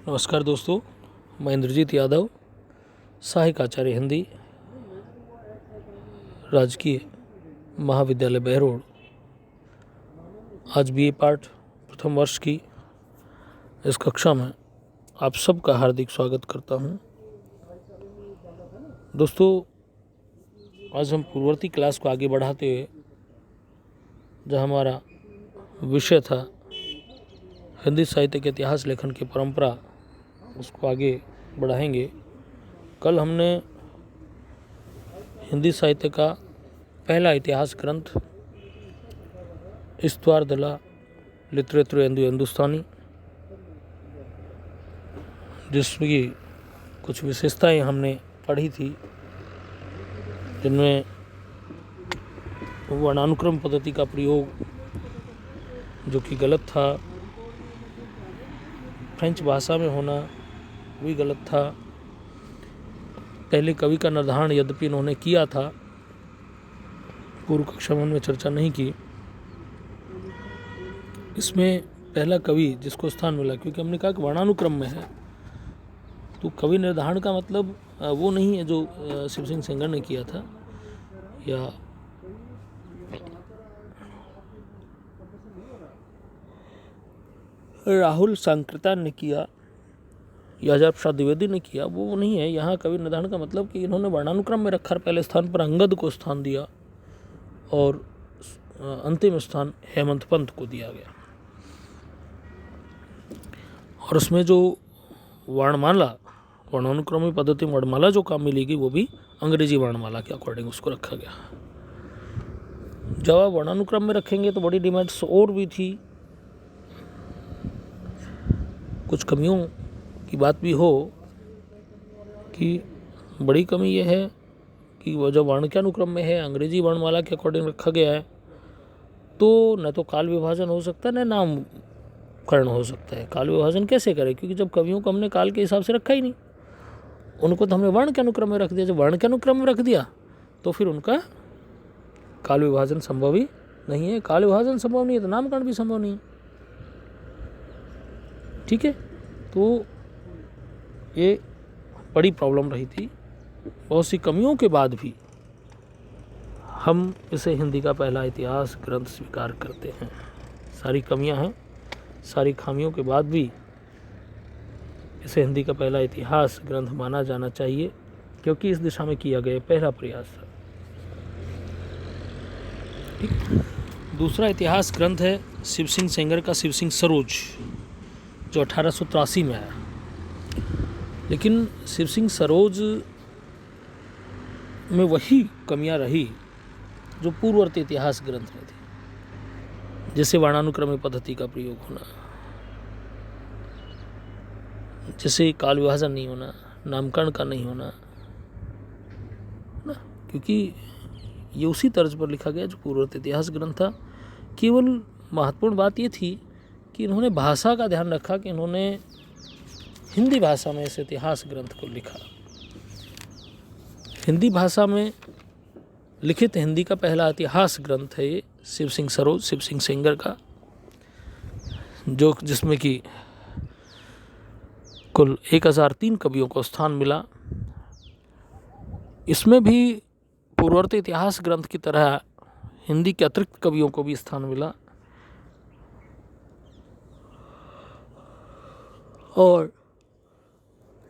नमस्कार दोस्तों, मैं इंद्रजीत यादव, सहायक आचार्य हिंदी, राजकीय महाविद्यालय बहरोड। आज बीए पाठ प्रथम वर्ष की इस कक्षा में आप सबका हार्दिक स्वागत करता हूं। दोस्तों, आज हम पूर्ववर्ती क्लास को आगे बढ़ाते हुए जो हमारा विषय था हिंदी साहित्य के इतिहास लेखन की परंपरा, उसको आगे बढ़ाएंगे। कल हमने हिंदी साहित्य का पहला इतिहास ग्रंथ इस्तवारदला लिटरेचर हिंदुस्तानी, जिसकी कुछ विशेषताएं हमने पढ़ी थी, जिनमें वर्णानुक्रम पद्धति का प्रयोग जो कि गलत था, फ्रेंच भाषा में होना भी गलत था। पहले कवि का निर्धारण यद्यपि इन्होंने किया था, पूर्व कक्षा में उनमें चर्चा नहीं की। इसमें पहला कवि जिसको स्थान मिला, क्योंकि हमने कहा कि वर्णानुक्रम में है, तो कवि निर्धारण का मतलब वो नहीं है जो शिव सिंह सेंगर ने किया था या राहुल सांकृत्यायन ने किया या अजय प्रसाद द्विवेदी ने किया, वो नहीं है। यहाँ कवि निर्धारण का मतलब कि इन्होंने वर्णानुक्रम में रखा, पहले स्थान पर अंगद को स्थान दिया और अंतिम स्थान हेमंत पंत को दिया गया। और उसमें जो वर्णमाला, वर्णानुक्रमी पद्धति में वर्णमाला जो काम मिलेगी वो भी अंग्रेजी वर्णमाला के अकॉर्डिंग उसको रखा गया। जब आप वर्णानुक्रम में रखेंगे तो बड़ी डिमांड्स और भी थी। कुछ कमियों की बात भी हो कि बड़ी कमी यह है कि वह जब वर्ण के अनुक्रम में है, अंग्रेजी वर्णमाला के अकॉर्डिंग रखा गया है, तो न तो काल विभाजन हो सकता है न नामकरण हो सकता है। काल विभाजन कैसे करें, क्योंकि जब कवियों को हमने काल के हिसाब से रखा ही नहीं, उनको तो हमने वर्ण के अनुक्रम में रख दिया। जब वर्ण के अनुक्रम में रख दिया तो फिर उनका काल विभाजन संभव ही नहीं है। काल विभाजन संभव नहीं है तो नामकरण भी संभव नहीं है। ठीक है, तो ये बड़ी प्रॉब्लम रही थी। बहुत सी कमियों के बाद भी हम इसे हिंदी का पहला इतिहास ग्रंथ स्वीकार करते हैं। सारी कमियां हैं, सारी खामियों के बाद भी इसे हिंदी का पहला इतिहास ग्रंथ माना जाना चाहिए, क्योंकि इस दिशा में किया गया पहला प्रयास था। ठीक। दूसरा इतिहास ग्रंथ है शिव सिंह सेंगर का शिव सिंह सरोज, जो 1883 में आया। लेकिन शिव सिंह सरोज में वही कमियां रही जो पूर्ववर्ती इतिहास ग्रंथ में थी, जैसे वर्णानुक्रमिक पद्धति का प्रयोग होना, जैसे काल विभाजन नहीं होना, नामकरण का नहीं होना ना, क्योंकि ये उसी तर्ज पर लिखा गया जो पूर्ववर्ती इतिहास ग्रंथ था। केवल महत्वपूर्ण बात ये थी कि इन्होंने भाषा का ध्यान रखा, कि इन्होंने हिंदी भाषा में इस इतिहास ग्रंथ को लिखा। हिंदी भाषा में लिखित हिंदी का पहला इतिहास ग्रंथ है ये शिव सिंह सरोज, शिव सिंह सेंगर का, जो जिसमें कि कुल 1003 कवियों को स्थान मिला। इसमें भी पूर्ववर्ती इतिहास ग्रंथ की तरह हिंदी के अतिरिक्त कवियों को भी स्थान मिला। और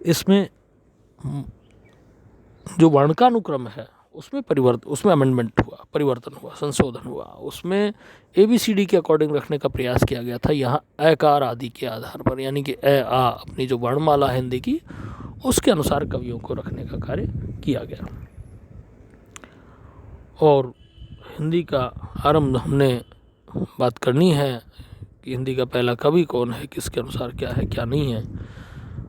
इसमें जो वर्ण का अनुक्रम है उसमें अमेंडमेंट हुआ, परिवर्तन हुआ, संशोधन हुआ। उसमें ABCD के अकॉर्डिंग रखने का प्रयास किया गया था, यहाँ अकार आदि के आधार पर, यानी कि आ अपनी जो वर्णमाला हिंदी की उसके अनुसार कवियों को रखने का कार्य किया गया। और हिंदी का आरंभ हमने बात करनी है कि हिंदी का पहला कवि कौन है, किसके अनुसार क्या है क्या नहीं है।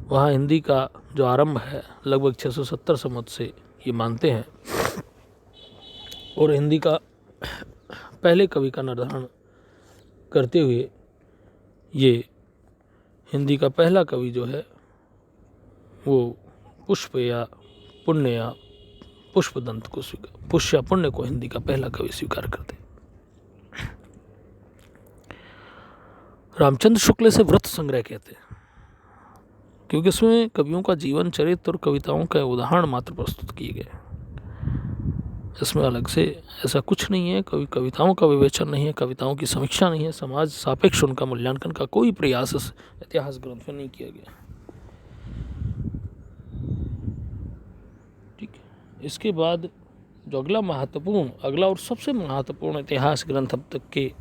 वहाँ हिंदी का जो आरंभ है लगभग 670 संवत से ये मानते हैं। और हिंदी का पहले कवि का निर्धारण करते हुए ये हिंदी का पहला कवि जो है वो पुष्प या पुण्य या पुष्पदंत को स्वीकार, पुष्य या पुण्य को हिंदी का पहला कवि स्वीकार करते। रामचंद्र शुक्ल से वृत्त संग्रह कहते हैं। क्योंकि इसमें कवियों का जीवन चरित्र और कविताओं का उदाहरण मात्र प्रस्तुत किए गए। इसमें अलग से ऐसा कुछ नहीं है, कभी कविताओं का विवेचन नहीं है, कविताओं की समीक्षा नहीं है, समाज सापेक्ष उनका मूल्यांकन का कोई प्रयास इस इतिहास ग्रंथ में नहीं किया गया। ठीक है। इसके बाद जो अगला और सबसे महत्वपूर्ण इतिहास ग्रंथ अब तक के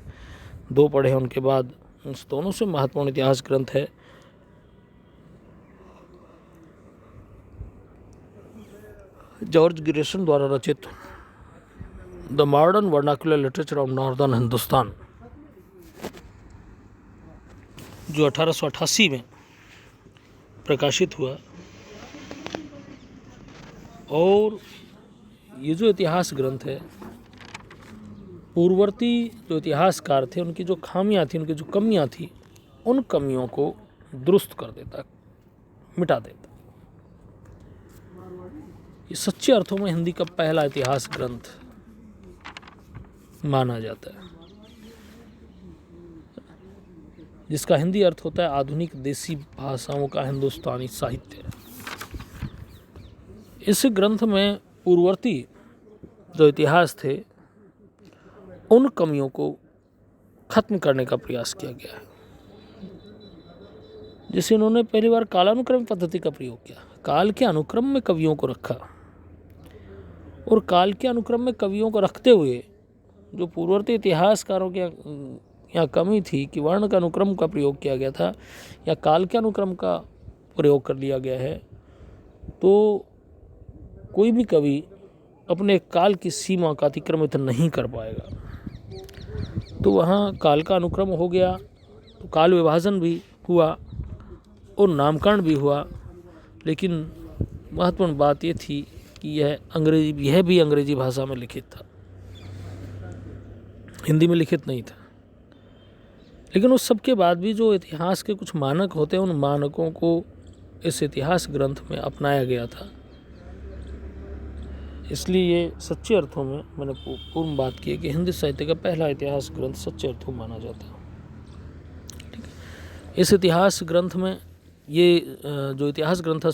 दो पढ़े हैं, उनके बाद उन दोनों से महत्वपूर्ण इतिहास ग्रंथ है जॉर्ज ग्रेसन द्वारा रचित the modern vernacular literature of northern Hindustan, जो 1888 में प्रकाशित हुआ। और ये जो इतिहास ग्रंथ है, पूर्ववर्ती जो इतिहासकार थे उनकी जो खामियां थी, उनकी जो कमियां थी, उन कमियों को दुरुस्त कर देता, मिटा देता। ये सच्चे अर्थों में हिंदी का पहला इतिहास ग्रंथ माना जाता है, जिसका हिंदी अर्थ होता है आधुनिक देसी भाषाओं का हिंदुस्तानी साहित्य। इस ग्रंथ में पूर्ववर्ती जो इतिहास थे उन कमियों को खत्म करने का प्रयास किया गया है। जैसे उन्होंने पहली बार कालानुक्रम पद्धति का प्रयोग किया, काल के अनुक्रम में कवियों को रखा, और काल के अनुक्रम में कवियों को रखते हुए जो पूर्ववर्ती इतिहासकारों के यहाँ कमी थी कि वर्ण का अनुक्रम का प्रयोग किया गया था या काल के अनुक्रम का प्रयोग कर लिया गया है, तो कोई भी कवि अपने काल की सीमा का अतिक्रमित नहीं कर पाएगा। तो वहाँ काल का अनुक्रम हो गया, तो काल विभाजन भी हुआ और नामकरण भी हुआ। लेकिन महत्वपूर्ण बात ये थी कि यह भी अंग्रेजी भाषा में लिखित था, हिंदी में लिखित नहीं था। लेकिन उस सब के बाद भी जो इतिहास के कुछ मानक होते हैं, उन मानकों को इस इतिहास ग्रंथ में अपनाया गया था। इसलिए ये सच्चे अर्थों में, मैंने पूर्ण बात की है कि हिंदी साहित्य का पहला इतिहास ग्रंथ सच्चे अर्थों में माना जाता है। ठीक है। इस इतिहास ग्रंथ में ये जो इतिहास ग्रंथ था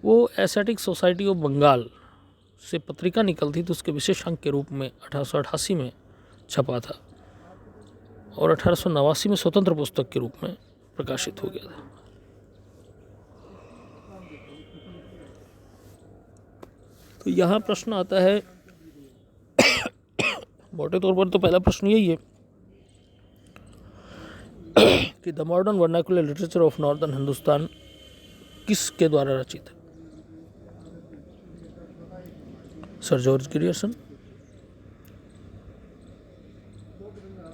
वो एस्थेटिक सोसाइटी ऑफ बंगाल से पत्रिका निकलती थी, उसके विशेष अंक के रूप में 1888 में छपा था और 1889 में स्वतंत्र पुस्तक के रूप में प्रकाशित हो गया था। तो यहाँ प्रश्न आता है, मोटे तौर पर तो पहला प्रश्न यही है कि the modern vernacular literature of northern Hindustan किसके द्वारा रचित है? Sir George Grierson.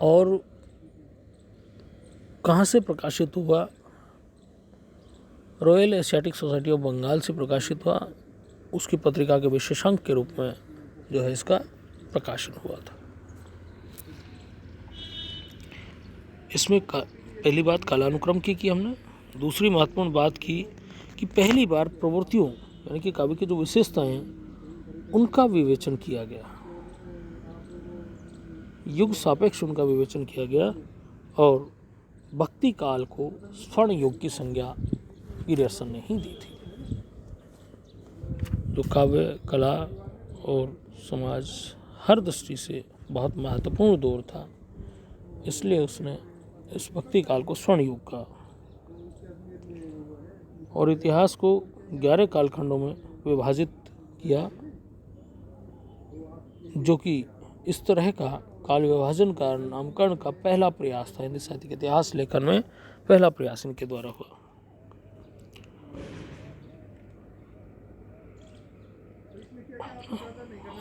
और कहाँ से प्रकाशित हुआ? Royal Asiatic Society of Bengal से प्रकाशित हुआ, उसकी पत्रिका के विशेषांक के रूप में जो है इसका प्रकाशन हुआ था। इसमें पहली बात कालानुक्रम की हमने। दूसरी महत्वपूर्ण बात की कि पहली बार प्रवृत्तियों यानी कि काव्य की जो विशेषताएं हैं उनका विवेचन किया गया, युग सापेक्ष उनका विवेचन किया गया, और भक्ति काल को स्वर्ण युग की संज्ञा ग्रियर्सन ने ही दी थी। जो काव्य कला और समाज हर दृष्टि से बहुत महत्वपूर्ण दौर था, इसलिए उसने इस भक्ति काल को स्वर्ण युग कहा और इतिहास को 11 कालखंडों में विभाजित किया, जो कि इस तरह का काल विभाजन का नामकरण का पहला प्रयास था। हिंदी साहित्य के इतिहास लेखन में पहला प्रयास इनके द्वारा हुआ।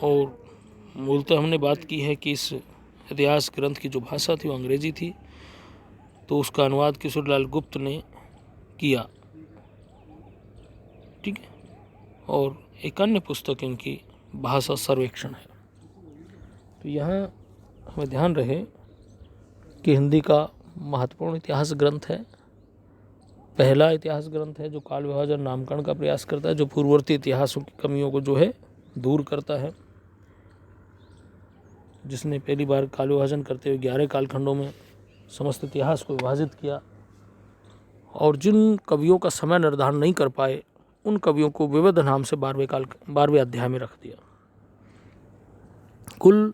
और मूलतः हमने बात की है कि इस इतिहास ग्रंथ की जो भाषा थी वो अंग्रेजी थी, तो उसका अनुवाद किशोरीलाल गुप्त ने किया। ठीक है। और एक अन्य पुस्तक इनकी भाषा सर्वेक्षण है। तो यहाँ हमें ध्यान रहे कि हिंदी का महत्वपूर्ण इतिहास ग्रंथ है, पहला इतिहास ग्रंथ है जो काल विभाजन नामकरण का प्रयास करता है, जो पूर्ववर्ती इतिहासों की कमियों को जो है दूर करता है, जिसने पहली बार काल विभाजन करते हुए 11 कालखंडों में समस्त इतिहास को विभाजित किया और जिन कवियों का समय निर्धारण नहीं कर पाए उन कवियों को विविध नाम से 12वें अध्याय में रख दिया। कुल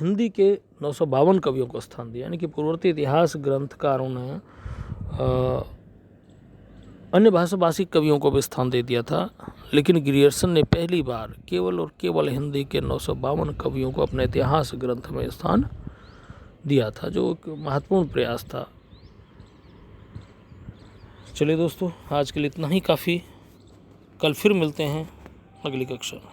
हिंदी के 952 कवियों को स्थान दिया, यानी कि पूर्ववर्ती इतिहास ग्रंथकारों ने अन्य भाषाभाषी कवियों को भी स्थान दे दिया था, लेकिन ग्रियर्सन ने पहली बार केवल और केवल हिंदी के 952 कवियों को अपने इतिहास ग्रंथ में स्थान दिया था, जो एक महत्वपूर्ण प्रयास था। चलिए दोस्तों, आज के लिए इतना ही काफ़ी। कल फिर मिलते हैं अगली कक्षा में।